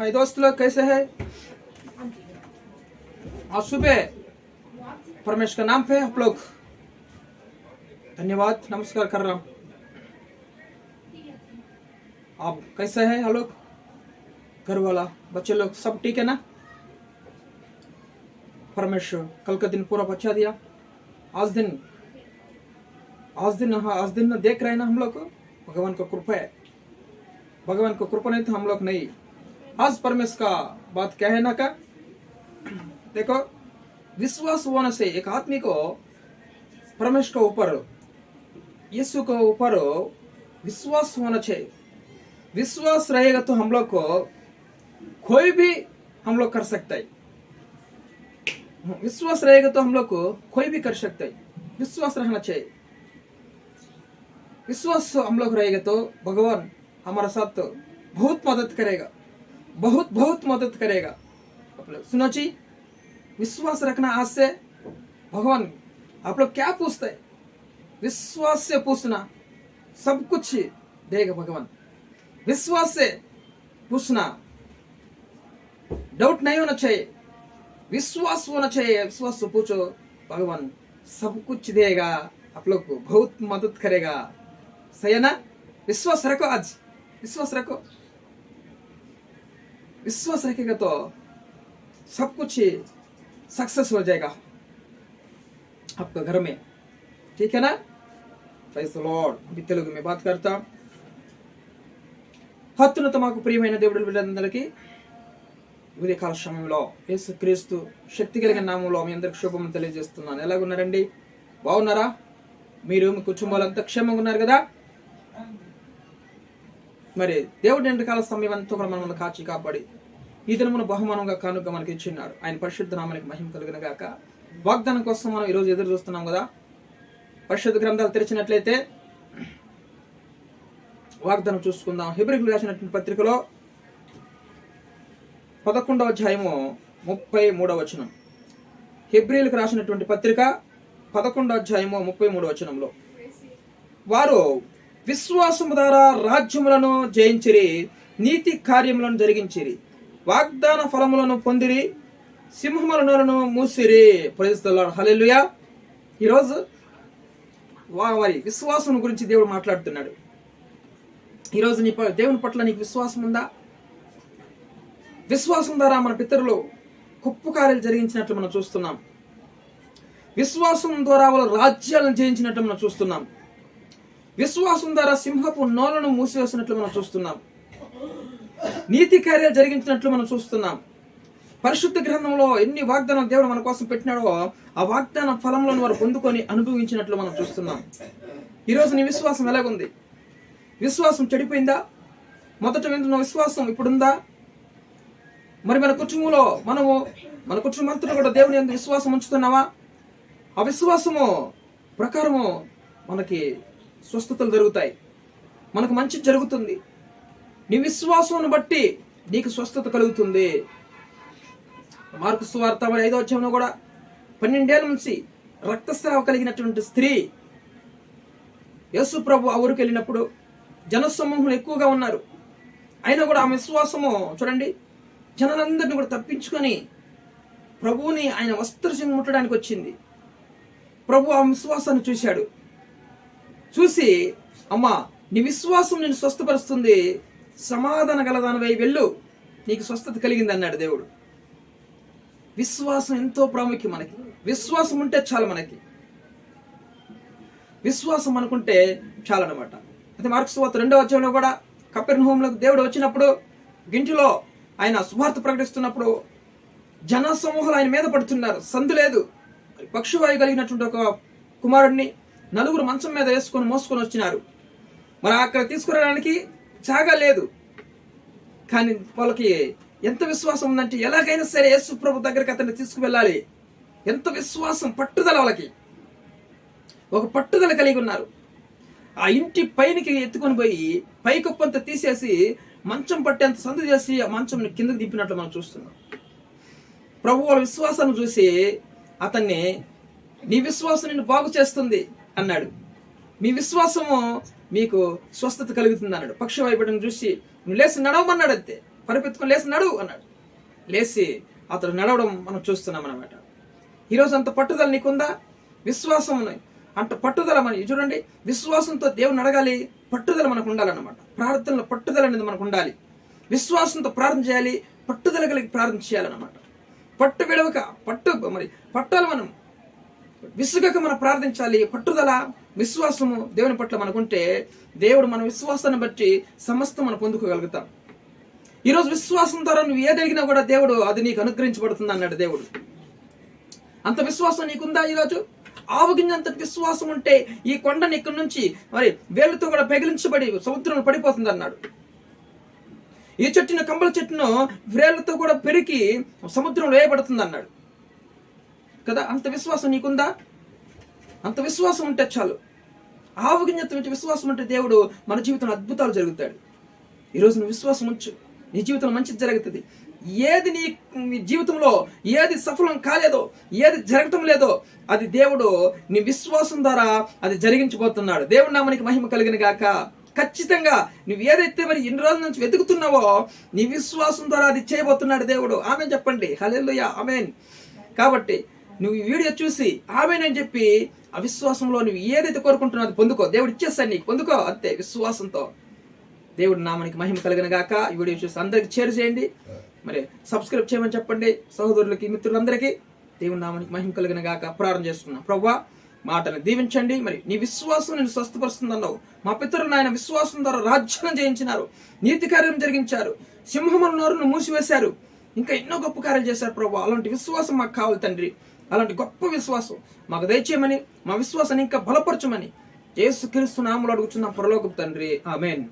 हाय दोस्त लोग, कैसे हैं? आज सुबह परमेश्वर का नाम पे आप लोग धन्यवाद नमस्कार कर रहा हूँ। आप कैसे हैं? आप लोग, घर वाला, बच्चे लोग सब ठीक है ना? परमेश्वर कल का दिन पूरा बचा दिया। आज दिन देख रहे हैं ना हम लोग, भगवान का कृपा है। भगवान को कृपा नहीं तो हम लोग नहीं। आज परमेश्वर का बात क्या है ना का, देखो, विश्वास होने से एक आदमी को परमेश्वर के ऊपर, यीशु के ऊपर विश्वास होना चाहिए। विश्वास रहेगा तो हम लोग को कोई भी हम लोग कर सकता है। विश्वास रहेगा तो हम लोग को कोई भी कर सकता है। विश्वास रहना चाहिए। विश्वास हम लोग रहेगा तो भगवान हमारे साथ बहुत मदद करेगा, बहुत मदद करेगा। सुनो जी, विश्वास रखना। आज से भगवान आप लोग क्या पूछते हैं, विश्वास से पूछना, सब कुछ देगा भगवान। विश्वास से पूछना, डाउट नहीं होना चाहिए, विश्वास होना चाहिए। विश्वास से पूछो, भगवान सब कुछ देगा, आप लोग को बहुत मदद करेगा। सही है ना? विश्वास रखो, आज विश्वास रखो। विश्वास रखेगा तो सब कुछ सक्सेस हो जाएगा आपका घर में। ठीक है ना? प्రైజ్ ది లార్డ్। अभी तेलुगु में बात करता। అత్యున్నత మాకు ప్రియమైన దేవుడి బిడ్డలందరికీ ఉదయకాల సమయంలో యేసుక్రీస్తు శక్తి కలిగిన నామంలో మీ అందరికి శుభం తెలియజేస్తున్నాను। ఎలాగున్నారండి? బాగున్నారా? మీరు మీ కుటుంబాలంతా క్షేమంగా ఉన్నారు కదా? మరి దేవుడి ఎంతకాల సమయం అంతా కూడా మనల్ని కాచి కాపాడి ఈ దినమును బహుమానంగా కానుక మనకి ఇచ్చిన్నాడు। ఆయన పరిశుద్ధ నామానికి మహిమ కలుగును గాక। వాగ్దానం కోసం మనం ఈరోజు ఎదురు చూస్తున్నాం కదా। పరిశుద్ధ గ్రంథాలు తెరిచినట్లయితే వాగ్దానం చూసుకుందాం। హెబ్రీయులకు రాసినటువంటి పత్రికలో 11వ అధ్యాయము 33వ వచనం। హెబ్రీయులకు రాసినటువంటి పత్రిక 11వ అధ్యాయము 33వ వచనంలో, వారు విశ్వాసము ద్వారా రాజ్యములను జయించిరి, నీతి కార్యములను జరిగించిరి, వాగ్దాన ఫలములను పొందిరి, సింహముల నోరును మూసిరి। ప్రైజ్ ది లార్డ్, హల్లెలూయా। ఈరోజు వారి విశ్వాసం గురించి దేవుడు మాట్లాడుతున్నాడు। ఈరోజు నీ దేవుని పట్ల నీకు విశ్వాసం ఉందా? విశ్వాసం ద్వారా మన పితరులు గొప్ప కార్యాలు జరిగించినట్లు మనం చూస్తున్నాం। విశ్వాసం ద్వారా వాళ్ళ రాజ్యాలను జయించినట్లు మనం చూస్తున్నాం। విశ్వాసం ద్వారా సింహపు నోలను మూసివేసినట్లు మనం చూస్తున్నాం। నీతి కార్యాలు జరిగించినట్లు మనం చూస్తున్నాం। పరిశుద్ధ గ్రంథంలో ఎన్ని వాగ్దానం దేవుడు మన కోసం పెట్టినాడో ఆ వాగ్దాన ఫలములను వారు పొందుకొని అనుభవించినట్లు మనం చూస్తున్నాం। ఈరోజు నీ విశ్వాసం ఎలాగుంది? విశ్వాసం చెడిపోయిందా? మొదట వింటున్న విశ్వాసం ఇప్పుడుందా? మరి మన కుటుంబంలో మన కుటుంబంతో కూడా దేవుని యందు విశ్వాసం ఉంచుతున్నావా? ఆ విశ్వాసము ప్రకారము మనకి స్వస్థతలు జరుగుతాయి, మనకు మంచి జరుగుతుంది। నీ విశ్వాసం బట్టి నీకు స్వస్థత కలుగుతుంది। మార్కు సువార్త 5వ అధ్యాయంలో కూడా 12 ఏళ్ల నుంచి రక్తస్రావ కలిగినటువంటి స్త్రీ యేసు ప్రభు ఆ ఊరికి వెళ్ళినప్పుడు జనసమూహం ఎక్కువగా ఉన్నారు, అయినా కూడా ఆ విశ్వాసము చూడండి, జనాలందరినీ కూడా తప్పించుకొని ప్రభువుని ఆయన వస్త్రశం ముట్టడానికి వచ్చింది। ప్రభు ఆ విశ్వాసాన్ని చూశాడు, చూసి, అమ్మా నీ విశ్వాసం నేను స్వస్థపరుస్తుంది, సమాధాన గలదానివై వెళ్ళు, నీకు స్వస్థత కలిగింది అన్నాడు దేవుడు। విశ్వాసం ఎంతో ప్రాముఖ్యం మనకి। విశ్వాసం ఉంటే చాలు, మనకి విశ్వాసం అనుకుంటే చాలన్నమాట। అయితే మార్కు సువార్త 2వ అధ్యాయంలో కూడా కపెర్నహూములకు దేవుడు వచ్చినప్పుడు గింటిలో ఆయన సువార్త ప్రకటిస్తున్నప్పుడు జన సమూహాలు ఆయన మీద పడుతున్నారు, సందు లేదు। పక్షవాయు కలిగినటువంటి ఒక కుమారుడిని 4 మంచం మీద వేసుకొని మోసుకొని వచ్చినారు। మరి అక్కడ తీసుకురావడానికి జాగా లేదు, కానీ వాళ్ళకి ఎంత విశ్వాసం ఉందంటే ఎలాగైనా సరే యేసు ప్రభు దగ్గరికి అతన్ని తీసుకువెళ్ళాలి। ఎంత విశ్వాసం, పట్టుదల, వాళ్ళకి ఒక పట్టుదల కలిగి ఉన్నారు। ఆ ఇంటి పైనకి ఎత్తుకొని పోయి పైకప్పంతా తీసేసి మంచం పట్టేంత సందు చేసి ఆ మంచం కిందకి దింపినట్లు మనం చూస్తున్నాం। ప్రభు వాళ్ళ విశ్వాసాన్ని చూసి అతన్ని, నీ విశ్వాసం నిన్ను బాగు చేస్తుంది అన్నాడు, మీ విశ్వాసము మీకు స్వస్థత కలుగుతుంది అన్నాడు। పక్షవాయుబడిని చూసి నువ్వు లేచి నడవమన్నాడు, అంతే। పరిపెత్తుకొని లేచి నడువు అన్నాడు. లేచి అతడు నడవడం మనం చూస్తున్నాం అన్నమాట. ఈరోజు అంత పట్టుదల నీకుందా? విశ్వాసం అంత పట్టుదల మన చూడండి, విశ్వాసంతో దేవుని అడగాలి, పట్టుదల మనకు ఉండాలన్నమాట. ప్రార్థనలో పట్టుదల అనేది మనకు ఉండాలి. విశ్వాసంతో ప్రార్థన చేయాలి, పట్టుదల కలిగి ప్రార్థన చేయాలన్నమాట. పట్టు విడవక పట్టాలి, మనం విసుగక మనం ప్రార్థించాలి. పట్టుదల విశ్వాసము దేవుని పట్ల మనకుంటే దేవుడు మన విశ్వాసాన్ని బట్టి సమస్తం మనం పొందుకోగలుగుతాం. ఈరోజు విశ్వాసం ద్వారా నువ్వు ఏది అడిగినా కూడా దేవుడు అది నీకు అనుగ్రహించబడుతుంది అన్నాడు దేవుడు. అంత విశ్వాసం నీకుందా? ఈరోజు ఆవగింజంత విశ్వాసం ఉంటే ఈ కొండని ఇక్కడి నుంచి వేళ్ళతో కూడా పెగిలించబడి సముద్రంలో పడిపోతుంది అన్నాడు. ఈ చెట్టును, కంబల చెట్టును వేళ్లతో కూడా పెరికి సముద్రంలో వేయబడుతుంది అన్నాడు కదా. అంత విశ్వాసం నీకుందా? అంత విశ్వాసం ఉంటే చాలు. ఆవగింజంత విశ్వాసం ఉంటే దేవుడు మన జీవితంలో అద్భుతాలు జరుగుతాడు. ఈరోజు నువ్వు విశ్వాసం ఉంచు, నీ జీవితంలో మంచిది జరుగుతుంది. ఏది నీ జీవితంలో ఏది సఫలం కాలేదో, ఏది జరగటం లేదో అది దేవుడు నీ విశ్వాసం ద్వారా అది జరిగించబోతున్నాడు. దేవుడి నామానికి మహిమ కలిగిన గాక. ఖచ్చితంగా నువ్వు ఏదైతే మరి ఇన్ని రోజుల నుంచి వెతుకుతున్నావో నీ విశ్వాసం ద్వారా అది చేయబోతున్నాడు దేవుడు. ఆమేన్ చెప్పండి. హల్లెలూయా, ఆమేన్. కాబట్టి నువ్వు ఈ వీడియో చూసి ఆమేన్ అని చెప్పి ఆ విశ్వాసంలో నువ్వు ఏదైతే కోరుకుంటున్నావు అది పొందుకో. దేవుడు ఇచ్చేస్తాడు నీకు, పొందుకో అంతే విశ్వాసంతో. దేవుడి నామానికి మహిమ కలిగిన గాక. ఈ వీడియో చూసి అందరికి షేర్ చేయండి, మరి సబ్స్క్రైబ్ చేయమని చెప్పండి సహోదరులకి, మిత్రులందరికీ. దేవుడి నామానికి మహిమ కలిగిన గాక. ప్రార్థన చేస్తున్నాం. ప్రభువా, మాటను దీవించండి. మరి నీ విశ్వాసం నేను స్వస్థపరుస్తుందన్నావు. మా పితరులు ఆయన విశ్వాసం ద్వారా రాజ్యం జయించినారు, నీతి కార్యం జరిగించారు, సింహముల నోరును మూసివేశారు, ఇంకా ఎన్నో గొప్ప కార్యాలు చేశారు ప్రభువా. అలాంటి విశ్వాసం మాకు కావాలి తండ్రి. అలాంటి గొప్ప విశ్వాసం మాకు దయచేయమని, మా విశ్వాసాన్ని ఇంకా బలపరచమని యేసుక్రీస్తు నామములో అడుగుచున్నాం పరలోకపు తండ్రి. ఆమేన్.